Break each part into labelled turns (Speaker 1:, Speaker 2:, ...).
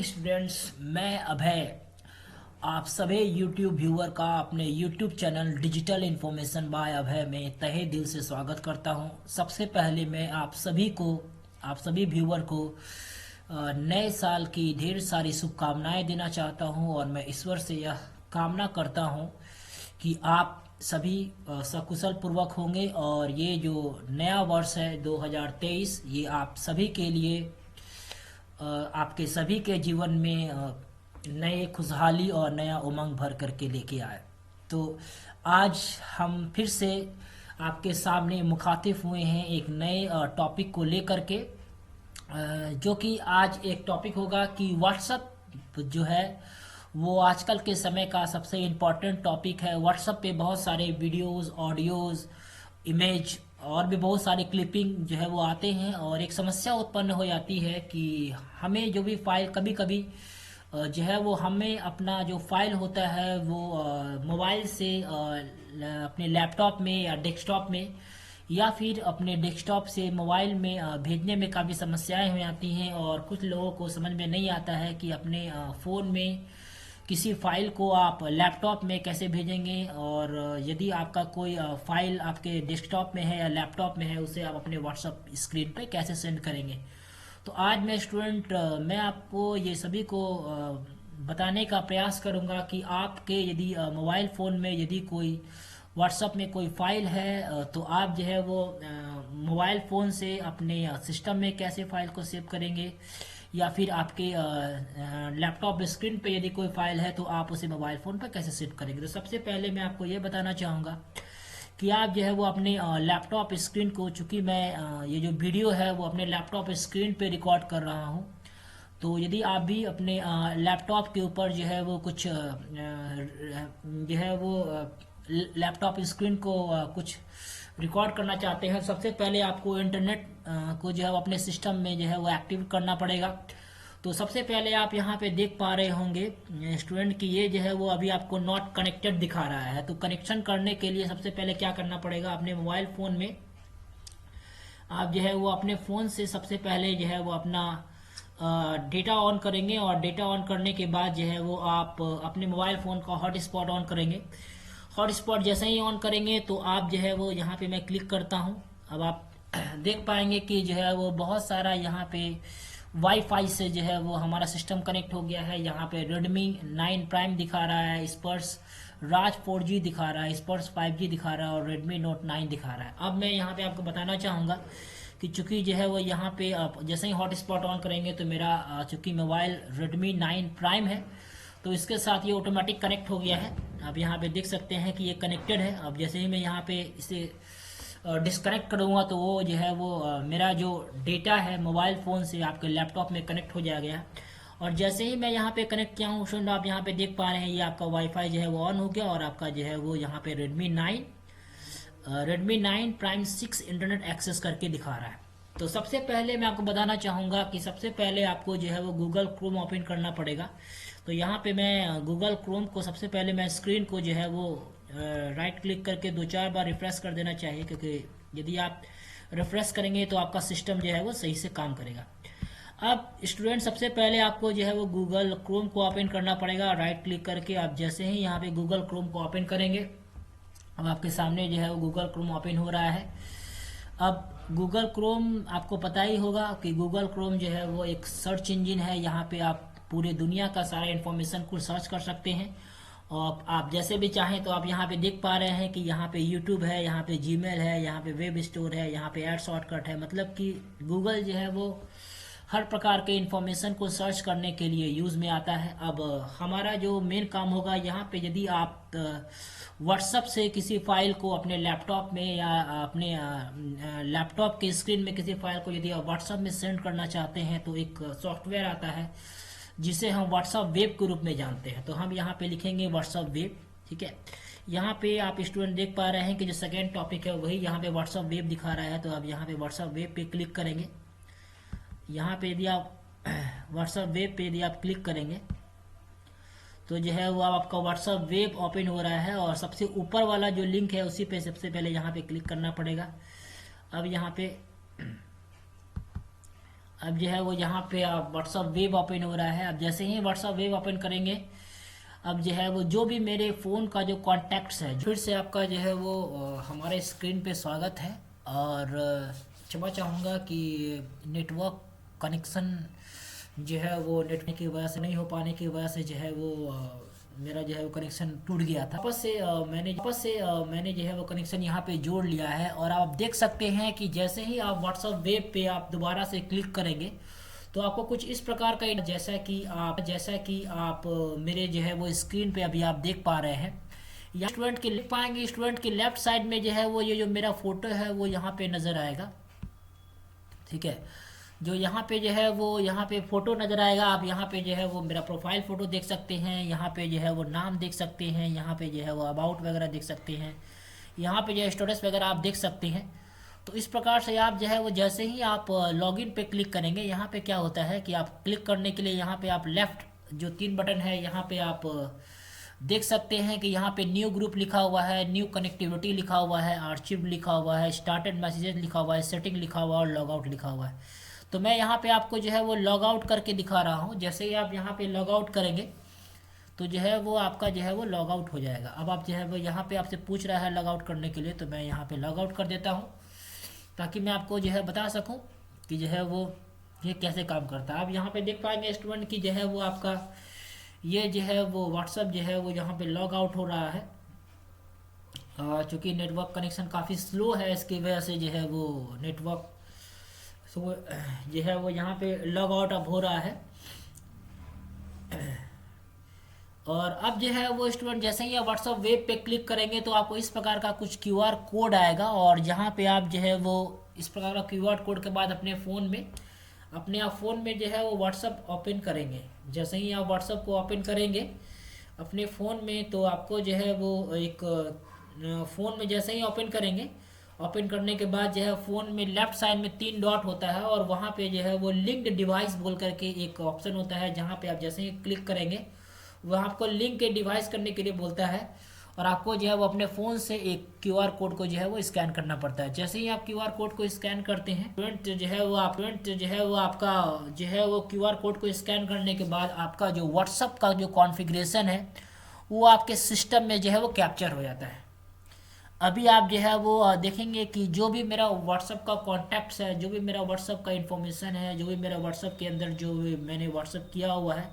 Speaker 1: Students, मैं अभय आप सभी YouTube व्यूअर का अपने YouTube channel digital information by Abhay में तहे दिल से स्वागत करता हूं। सबसे पहले मैं आप सभी व्यूअर को नए साल की ढेर सारी शुभकामनाएं देना चाहता हूं और मैं ईश्वर से यह कामना करता हूं कि आप सभी सकुशल पूर्वक होंगे और ये जो नया वर्ष है 2023 ये आप सभी के लिए आपके सभी के जीवन में नए खुशहाली और नया उमंग भर करके लेके आए। तो आज हम फिर से आपके सामने मुखातिब हुए हैं एक नए टॉपिक को लेकर के, जो कि आज एक टॉपिक होगा कि व्हाट्सएप जो है वो आजकल के समय का सबसे इम्पोर्टेंट टॉपिक है। व्हाट्सएप पे बहुत सारे वीडियोस, ऑडियोज़, इमेज और भी बहुत सारे क्लिपिंग जो है वो आते हैं और एक समस्या उत्पन्न हो जाती है कि हमें जो भी फाइल कभी कभी जो है वो हमें अपना जो फाइल होता है वो मोबाइल से अपने लैपटॉप में या डेस्कटॉप में या फिर अपने डेस्कटॉप से मोबाइल में भेजने में काफ़ी समस्याएं हो जाती हैं और कुछ लोगों को समझ में नहीं आता है कि अपने फ़ोन में किसी फाइल को आप लैपटॉप में कैसे भेजेंगे और यदि आपका कोई फाइल आपके डेस्कटॉप में है या लैपटॉप में है उसे आप अपने व्हाट्सएप स्क्रीन पे कैसे सेंड करेंगे। तो आज मैं आपको ये सभी को बताने का प्रयास करूंगा कि आपके यदि मोबाइल फ़ोन में यदि कोई व्हाट्सएप में कोई फाइल है तो आप जो है वो मोबाइल फ़ोन से अपने सिस्टम में कैसे फाइल को सेव करेंगे या फिर आपके लैपटॉप स्क्रीन पे यदि कोई फाइल है तो आप उसे मोबाइल फ़ोन पर कैसे सेव करेंगे। तो सबसे पहले मैं आपको ये बताना चाहूँगा कि आप जो है वो अपने लैपटॉप स्क्रीन को, चूँकि मैं ये जो वीडियो है वो अपने लैपटॉप स्क्रीन पे रिकॉर्ड कर रहा हूँ, तो यदि आप भी अपने लैपटॉप के ऊपर जो है वो कुछ जो है वो लैपटॉप स्क्रीन को कुछ रिकॉर्ड करना चाहते हैं, सबसे पहले आपको इंटरनेट को जो है वो अपने सिस्टम में जो है वो एक्टिव करना पड़ेगा। तो सबसे पहले आप यहाँ पे देख पा रहे होंगे स्टूडेंट कि ये जो है वो अभी आपको नॉट कनेक्टेड दिखा रहा है। तो कनेक्शन करने के लिए सबसे पहले क्या करना पड़ेगा, अपने मोबाइल फ़ोन में आप जो है वो अपने फ़ोन से सबसे पहले जो है वो अपना डेटा ऑन करेंगे और डेटा ऑन करने के बाद जो है वो आप अपने मोबाइल फ़ोन का हॉटस्पॉट ऑन करेंगे। हॉटस्पॉट जैसे ही ऑन करेंगे तो आप जो है वो यहाँ पे मैं क्लिक करता हूँ। अब आप देख पाएंगे कि जो है वो बहुत सारा यहाँ पे वाईफाई से जो है वो हमारा सिस्टम कनेक्ट हो गया है। यहाँ पे Redmi 9 Prime दिखा रहा है, स्पर्श राज 4G दिखा रहा है, स्पर्श 5G दिखा रहा है और Redmi Note 9 दिखा रहा है। अब मैं यहाँ पे आपको बताना चाहूँगा कि चूंकि जो है वो यहाँ पे आप जैसे ही हॉटस्पॉट ऑन करेंगे तो मेरा चूंकि मोबाइल Redmi 9 Prime है तो इसके साथ ये ऑटोमेटिक कनेक्ट हो गया है। आप यहाँ पे देख सकते हैं कि ये कनेक्टेड है। अब जैसे ही मैं यहाँ पे इसे डिस्कनेक्ट करूँगा तो वो जो है वो मेरा जो डेटा है मोबाइल फ़ोन से आपके लैपटॉप में कनेक्ट हो जाएगा। और जैसे ही मैं यहाँ पे कनेक्ट किया हूँ स्टूडेंट, आप यहाँ पे देख पा रहे हैं ये आपका वाईफाई जो है वो ऑन हो गया और आपका जो है वो यहाँ पे Redmi 9 Prime 6 इंटरनेट एक्सेस करके दिखा रहा है। तो सबसे पहले मैं आपको बताना चाहूँगा कि सबसे पहले आपको जो है वो गूगल क्रोम ओपन करना पड़ेगा। तो यहाँ पे मैं गूगल क्रोम को सबसे पहले मैं स्क्रीन को जो है वो राइट क्लिक करके 2-4 बार रिफ्रेश कर देना चाहिए, क्योंकि यदि आप रिफ्रेश करेंगे तो आपका सिस्टम जो है वो सही से काम करेगा। अब स्टूडेंट सबसे पहले आपको जो है वो गूगल क्रोम को ओपन करना पड़ेगा राइट क्लिक करके। आप जैसे ही यहाँ पे गूगल क्रोम को ओपन करेंगे अब आपके सामने जो है वो गूगल क्रोम ओपन हो रहा है। अब गूगल क्रोम आपको पता ही होगा कि गूगल क्रोम जो है वो एक सर्च इंजन है। यहाँ पे आप पूरे दुनिया का सारा इन्फॉर्मेशन को सर्च कर सकते हैं और आप जैसे भी चाहें तो आप यहाँ पे देख पा रहे हैं कि यहाँ पे यूट्यूब है, यहाँ पे जीमेल है, यहाँ पे वेब स्टोर है, यहाँ पे एड शॉर्टकट है। मतलब कि गूगल जो है वो हर प्रकार के इन्फॉर्मेशन को सर्च करने के लिए यूज़ में आता है। अब हमारा जो मेन काम होगा यहाँ पे, यदि आप व्हाट्सएप से किसी फाइल को अपने लैपटॉप में या अपने लैपटॉप के स्क्रीन में किसी फाइल को यदि आप व्हाट्सएप में सेंड करना चाहते हैं तो एक सॉफ्टवेयर आता है जिसे हम व्हाट्सएप वेब के रूप में जानते हैं। तो हम यहाँ पे लिखेंगे व्हाट्सएप वेब, ठीक है। यहाँ पे आप स्टूडेंट देख पा रहे हैं कि जो सेकेंड टॉपिक है वही यहाँ पे व्हाट्सएप वेब दिखा रहा है। तो आप यहाँ पे व्हाट्सएप वेब पे क्लिक करेंगे। यहाँ पे यदि आप व्हाट्सएप वेब पे यदि आप क्लिक करेंगे तो जो है वो आपका व्हाट्सएप वेब ओपन हो रहा है और सबसे ऊपर वाला जो लिंक है उसी पे सबसे पहले यहाँ पे क्लिक करना पड़ेगा। अब यहाँ पे अब जो है वो यहाँ पे आप व्हाट्सअप वेब ओपन हो रहा है। अब जैसे ही व्हाट्सअप वेब ओपन करेंगे, अब जो है वो जो भी मेरे फ़ोन का जो कॉन्टैक्ट्स है, फिर से आपका जो है वो हमारे स्क्रीन पे स्वागत है। और क्षमा चाहूँगा कि नेटवर्क कनेक्शन जो है वो नेट की वजह से नहीं हो पाने की वजह से जो है वो मेरा जो है वो कनेक्शन टूट गया था। वापस से मैंने जो है वो कनेक्शन यहाँ पे जोड़ लिया है। और आप देख सकते हैं कि जैसे ही आप व्हाट्सअप वेब पे आप दोबारा से क्लिक करेंगे तो आपको कुछ इस प्रकार का, जैसा कि आप मेरे जो है वो स्क्रीन पे अभी आप देख पा रहे हैं, यहाँ स्टूडेंट के लिख पाएंगे। स्टूडेंट की लेफ्ट साइड में जो है वो ये जो मेरा फोटो है वो यहाँ पे नज़र आएगा। ठीक है, जो यहाँ पे जो है वो यहाँ पे फ़ोटो नज़र आएगा। आप यहाँ पे जो है वो मेरा प्रोफाइल फ़ोटो देख सकते हैं, यहाँ पे जो है वो नाम देख सकते हैं, यहाँ पे जो है वो अबाउट वगैरह देख सकते हैं, यहाँ पे जो है स्टेटस वगैरह आप देख सकते हैं। तो इस प्रकार से आप जो है वो जैसे ही आप लॉगिन पे क्लिक करेंगे, यहाँ पे क्या होता है कि आप क्लिक करने के लिए यहाँ पे आप लेफ़्ट जो 3 बटन है यहाँ पे आप देख सकते हैं कि यहाँ पे न्यू ग्रुप लिखा हुआ है, न्यू कनेक्टिविटी लिखा हुआ है, आर्चिव लिखा हुआ है, स्टार्टेड मैसेजेस लिखा हुआ है, सेटिंग लिखा हुआ है और लॉग आउट लिखा हुआ है। तो मैं यहाँ पे आपको जो है वो लॉग आउट करके दिखा रहा हूँ। जैसे ही आप यहाँ पे लॉग आउट करेंगे तो जो है वो आपका जो है वो लॉग आउट हो जाएगा। अब आप जो है वो यहाँ पे आपसे पूछ रहा है लॉग आउट करने के लिए, तो मैं यहाँ पे लॉग आउट कर देता हूँ ताकि मैं आपको जो है बता सकूँ कि जो है वो ये कैसे काम करता है। आप यहाँ पे देख पाएंगे स्टूडेंट की जो है वो आपका ये जो है वो व्हाट्सअप जो है वो यहाँ पे लॉग आउट हो रहा है। चूँकि नेटवर्क कनेक्शन काफ़ी स्लो है, इसकी वजह से जो है वो नेटवर्क जो है वो यहाँ पे लॉग आउट अब हो रहा है। और अब जो है वो स्टूडेंट जैसे ही आप व्हाट्सअप वेब पे क्लिक करेंगे तो आपको इस प्रकार का कुछ क्यूआर कोड आएगा। और जहाँ पे आप जो है वो इस प्रकार का क्यूआर कोड के बाद अपने आप फ़ोन में जो है वो व्हाट्सअप ओपन करेंगे। जैसे ही आप व्हाट्सअप को ओपन करेंगे अपने फ़ोन में, तो आपको जो है वो एक फ़ोन में जैसे ही ओपन करेंगे, ओपन करने के बाद जो है फ़ोन में लेफ़्ट साइड में 3 डॉट होता है और वहाँ पे जो है वो लिंक्ड डिवाइस बोल करके एक ऑप्शन होता है। जहाँ पे आप जैसे ही क्लिक करेंगे वह आपको लिंक के डिवाइस करने के लिए बोलता है और आपको जो है वो अपने फ़ोन से एक क्यूआर कोड को जो है वो स्कैन करना पड़ता है। जैसे ही आप क्यूआर कोड को स्कैन करते हैं, तुरंत जो है वो आपका जो है वो क्यूआर कोड को स्कैन करने के बाद आपका जो व्हाट्सअप का जो कॉन्फ़िगरेशन है वो आपके सिस्टम में जो है वो कैप्चर हो जाता है। अभी आप जो है वो देखेंगे कि जो भी मेरा व्हाट्सअप का कॉन्टैक्ट्स है, जो भी मेरा व्हाट्सअप का इन्फॉर्मेशन है, जो भी मेरा व्हाट्सअप के अंदर जो भी मैंने व्हाट्सअप किया हुआ है,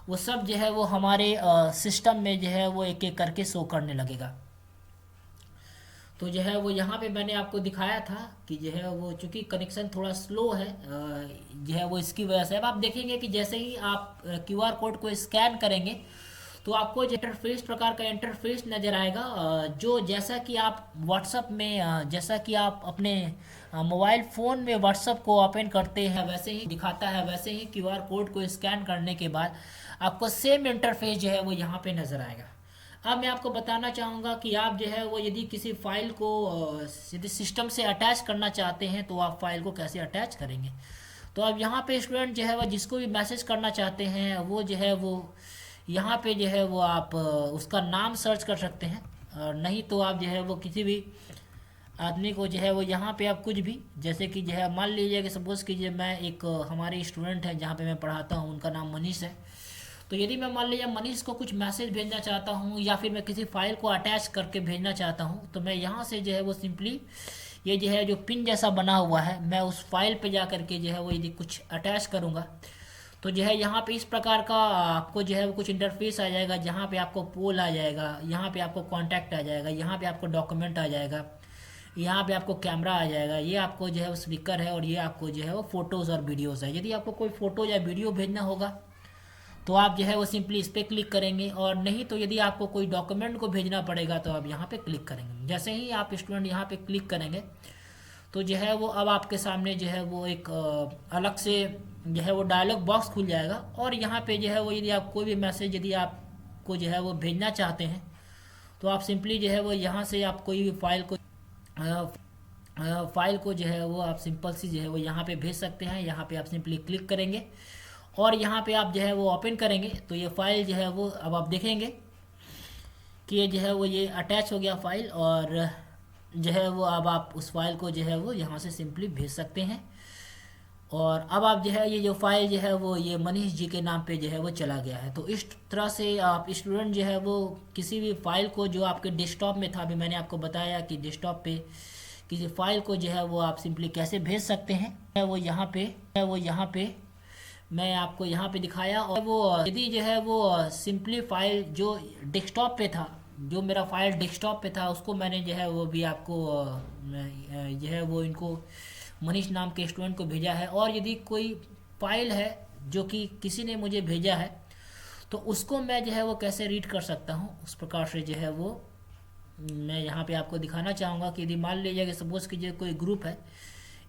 Speaker 1: वो सब जो है वो हमारे सिस्टम में जो है वो एक एक करके शो करने लगेगा। तो जो है वो यहाँ पे मैंने आपको दिखाया था कि जो है वो चूँकि कनेक्शन थोड़ा स्लो है जो है वो इसकी वजह से। अब आप देखेंगे कि जैसे ही आप क्यूआर कोड को स्कैन करेंगे तो आपको जो इंटरफेस प्रकार का इंटरफेस नज़र आएगा, जो जैसा कि आप व्हाट्सअप में जैसा कि आप अपने मोबाइल फ़ोन में व्हाट्सअप को ओपन करते हैं वैसे ही दिखाता है। वैसे ही क्यूआर कोड को स्कैन करने के बाद आपको सेम इंटरफेस जो है वो यहाँ पे नज़र आएगा। अब मैं आपको बताना चाहूँगा कि आप जो है वो यदि किसी फाइल को यदि सिस्टम से अटैच करना चाहते हैं तो आप फाइल को कैसे अटैच करेंगे। तो अब यहाँ पे स्टूडेंट जो है वो जिसको भी मैसेज करना चाहते हैं वो जो है वो यहाँ पे जो है वो आप उसका नाम सर्च कर सकते हैं, और नहीं तो आप जो है वो किसी भी आदमी को जो है वो यहाँ पे आप कुछ भी, जैसे कि जो है मान लीजिए कि सपोज़ कीजिए मैं एक हमारे स्टूडेंट हैं जहाँ पे मैं पढ़ाता हूँ, उनका नाम मनीष है। तो यदि मैं मान लीजिए मनीष को कुछ मैसेज भेजना चाहता हूँ या फिर मैं किसी फाइल को अटैच करके भेजना चाहता हूँ, तो मैं यहाँ से जो है वो सिंपली ये जो है जो पिन जैसा बना हुआ है, मैं उस फाइल पे जा करके जो है वो यदि कुछ अटैच करूँगा तो जो है यहाँ पे इस प्रकार का आपको जो है वो कुछ इंटरफेस आ जाएगा, जहाँ पे आपको पोल आ जाएगा, यहाँ पे आपको कॉन्टैक्ट आ जाएगा, यहाँ पे आपको डॉक्यूमेंट आ जाएगा, यहाँ पे आपको कैमरा आ जाएगा, ये आपको जो है वो स्पीकर है और ये आपको जो है वो फ़ोटोज़ और वीडियोज़ है। यदि आपको कोई फ़ोटो या वीडियो भेजना होगा तो आप जो है वो सिंपली इस पर क्लिक करेंगे, और नहीं तो यदि आपको कोई डॉक्यूमेंट को भेजना पड़ेगा तो आप यहाँ पे क्लिक करेंगे। जैसे ही आप स्टूडेंट यहाँ पे क्लिक करेंगे तो जो है वो अब आपके सामने जो है वो एक अलग से जो है वो डायलॉग बॉक्स खुल जाएगा, और यहाँ पे जो है वो यदि आप कोई भी मैसेज यदि आपको जो है वो भेजना चाहते हैं तो आप सिंपली जो है वो यहाँ से आप कोई भी फाइल को जो है वो आप सिंपल सी जो है वो यहाँ पे भेज सकते हैं। यहाँ पे आप सिंपली क्लिक करेंगे और यहाँ पे आप जो है वो ओपन करेंगे तो ये फाइल जो है वो अब आप देखेंगे कि ये जो है वो ये अटैच हो गया फाइल, और जो है वो अब आप उस फाइल को जो है वो यहाँ से सिंपली भेज सकते हैं। और अब आप जो है ये जो फाइल जो है वो ये मनीष जी के नाम पे जो है वो चला गया है। तो इस तरह से आप स्टूडेंट जो है वो किसी भी फाइल को जो आपके डेस्कटॉप में था, अभी मैंने आपको बताया कि डेस्कटॉप पे किसी फाइल को जो है वो आप सिंपली कैसे भेज सकते हैं, वो यहाँ पे मैं आपको यहाँ पे दिखाया। और वो यदि जो है वो सिंपली फाइल जो डेस्कटॉप पे था, जो मेरा फाइल डेस्कटॉप पे था उसको मैंने जो है वो भी आपको जो है वो इनको मनीष नाम के स्टूडेंट को भेजा है। और यदि कोई फाइल है जो कि किसी ने मुझे भेजा है तो उसको मैं जो है वो कैसे रीड कर सकता हूँ, उस प्रकार से जो है वो मैं यहाँ पे आपको दिखाना चाहूँगा कि यदि मान लीजिए कि सपोज़ कीजिए कोई ग्रुप है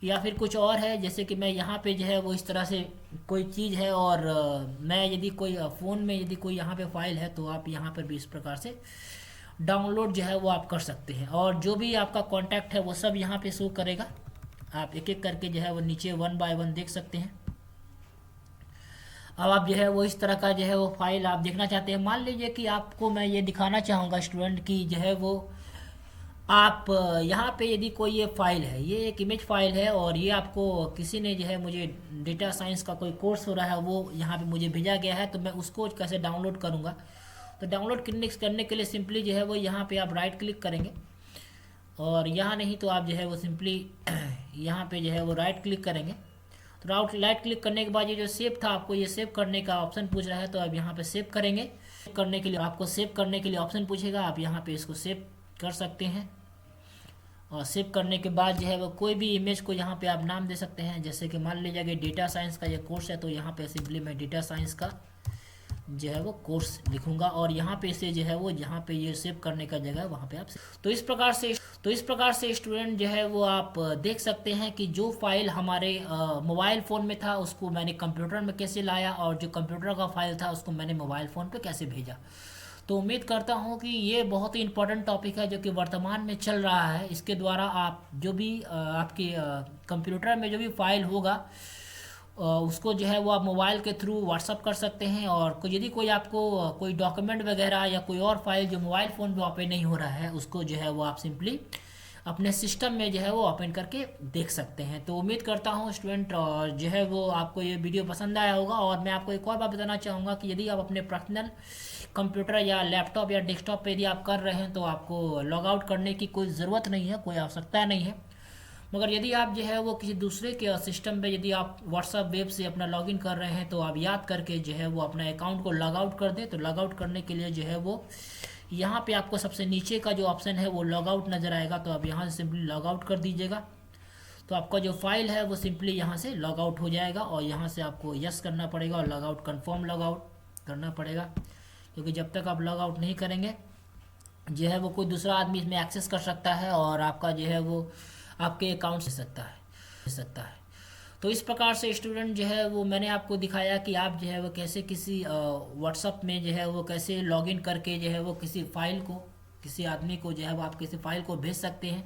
Speaker 1: या फिर कुछ और है, जैसे कि मैं यहाँ पे जो है वो इस तरह से कोई चीज़ है और मैं यदि कोई फ़ोन में यदि कोई यहाँ पे फाइल है तो आप यहाँ पर भी इस प्रकार से डाउनलोड जो है वो आप कर सकते हैं। और जो भी आपका कॉन्टैक्ट है वो सब यहाँ पे शो करेगा, आप एक एक करके जो है वो नीचे 1 बाय 1 देख सकते हैं। अब आप जो है वो इस तरह का जो है वो फाइल आप देखना चाहते हैं। मान लीजिए कि आपको मैं ये दिखाना चाहूँगा स्टूडेंट की जो है वो आप यहाँ पे यदि कोई ये फाइल है, ये एक इमेज फाइल है और ये आपको किसी ने जो है मुझे डेटा साइंस का कोई कोर्स हो रहा है वो यहाँ पे मुझे भेजा गया है, तो मैं उसको कैसे डाउनलोड करूँगा। तो डाउनलोड करने के लिए सिंपली जो है वो यहाँ पे आप राइट क्लिक करेंगे और यहाँ नहीं तो आप जो है वो सिंपली यहाँ पे जो है वो राइट क्लिक करेंगे। तो राइट क्लिक करने के बाद ये जो सेव था, आपको ये सेव करने का ऑप्शन पूछ रहा है, तो आप यहाँ पे सेव करेंगे। करने के लिए आपको सेव करने के लिए ऑप्शन पूछेगा, आप यहाँ पे इसको सेव कर सकते हैं। और सेव करने के बाद जो है वो कोई भी इमेज को यहाँ पे आप नाम दे सकते हैं, जैसे कि मान लीजिए कि डेटा साइंस का ये कोर्स है तो यहाँ पे सिंपली मैं डेटा साइंस का जो है वो कोर्स लिखूंगा और यहाँ पे से जो है वो जहाँ पे ये सेव करने का जगह है वहाँ पे आप तो इस प्रकार से स्टूडेंट जो है वो आप देख सकते हैं कि जो फाइल हमारे मोबाइल फ़ोन में था उसको मैंने कंप्यूटर में कैसे लाया और जो कंप्यूटर का फाइल था उसको मैंने मोबाइल फ़ोन पे कैसे भेजा। तो उम्मीद करता हूँ कि ये बहुत ही इम्पोर्टेंट टॉपिक है जो कि वर्तमान में चल रहा है। इसके द्वारा आप जो भी आपके कंप्यूटर में जो भी फाइल होगा उसको जो है वो आप मोबाइल के थ्रू व्हाट्सअप कर सकते हैं। और यदि कोई आपको कोई डॉक्यूमेंट वगैरह या कोई और फाइल जो मोबाइल फ़ोन पे ओपन नहीं हो रहा है उसको जो है वो आप सिंपली अपने सिस्टम में जो है वो ओपन करके देख सकते हैं। तो उम्मीद करता हूँ स्टूडेंट जो है वो आपको ये वीडियो पसंद आया होगा। और मैं आपको एक और बात बताना चाहूँगा कि यदि आप अपने पर्सनल कंप्यूटर या लैपटॉप या डेस्कटॉप पे यदि आप कर रहे हैं तो आपको लॉग आउट करने की कोई ज़रूरत नहीं है, कोई आवश्यकता नहीं है। मगर यदि आप जो है वो किसी दूसरे के सिस्टम पे यदि आप व्हाट्सअप वेब से अपना लॉगिन कर रहे हैं तो आप याद करके जो है वो अपना अकाउंट को लॉग आउट कर दें। तो लॉग आउट करने के लिए जो है वो यहाँ पे आपको सबसे नीचे का जो ऑप्शन है वो लॉग आउट नज़र आएगा, तो आप यहाँ से सिंपली लॉग आउट कर दीजिएगा। तो आपका जो फाइल है वो सिंपली यहाँ से लॉग आउट हो जाएगा और यहाँ से आपको यस करना पड़ेगा और log out confirm log out करना पड़ेगा, क्योंकि जब तक आप लॉग आउट नहीं करेंगे जो है वो कोई दूसरा आदमी इसमें एक्सेस कर सकता है और आपका जो है वो आपके अकाउंट से सकता है। तो इस प्रकार से स्टूडेंट जो है वो मैंने आपको दिखाया कि आप जो है वो कैसे किसी व्हाट्सअप में जो है वो कैसे लॉगिन करके जो है वो किसी फाइल को किसी आदमी को जो है वो आप किसी फाइल को भेज सकते हैं।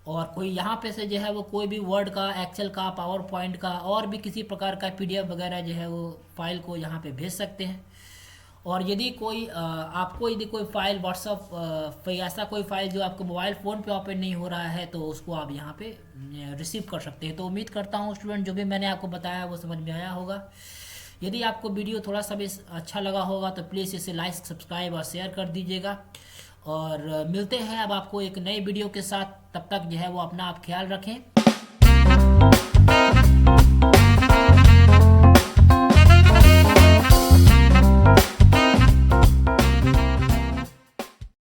Speaker 1: और कोई यहाँ पे से जो है वो कोई भी वर्ड का, एक्सेल का, पावर पॉइंट का और भी किसी प्रकार का PDF वगैरह जो है वो फाइल को यहाँ पे भेज सकते हैं। और यदि कोई आपको यदि कोई फाइल व्हाट्सअप पे ऐसा कोई फाइल जो आपको मोबाइल फ़ोन पे ओपन नहीं हो रहा है तो उसको आप यहाँ पे रिसीव कर सकते हैं। तो उम्मीद करता हूँ स्टूडेंट जो भी मैंने आपको बताया वो समझ में आया होगा। यदि आपको वीडियो थोड़ा सा भी अच्छा लगा होगा तो प्लीज़ इसे लाइक, सब्सक्राइब और शेयर कर दीजिएगा। और मिलते हैं अब आपको एक नई वीडियो के साथ, तब तक जो है वो अपना आप ख्याल रखें।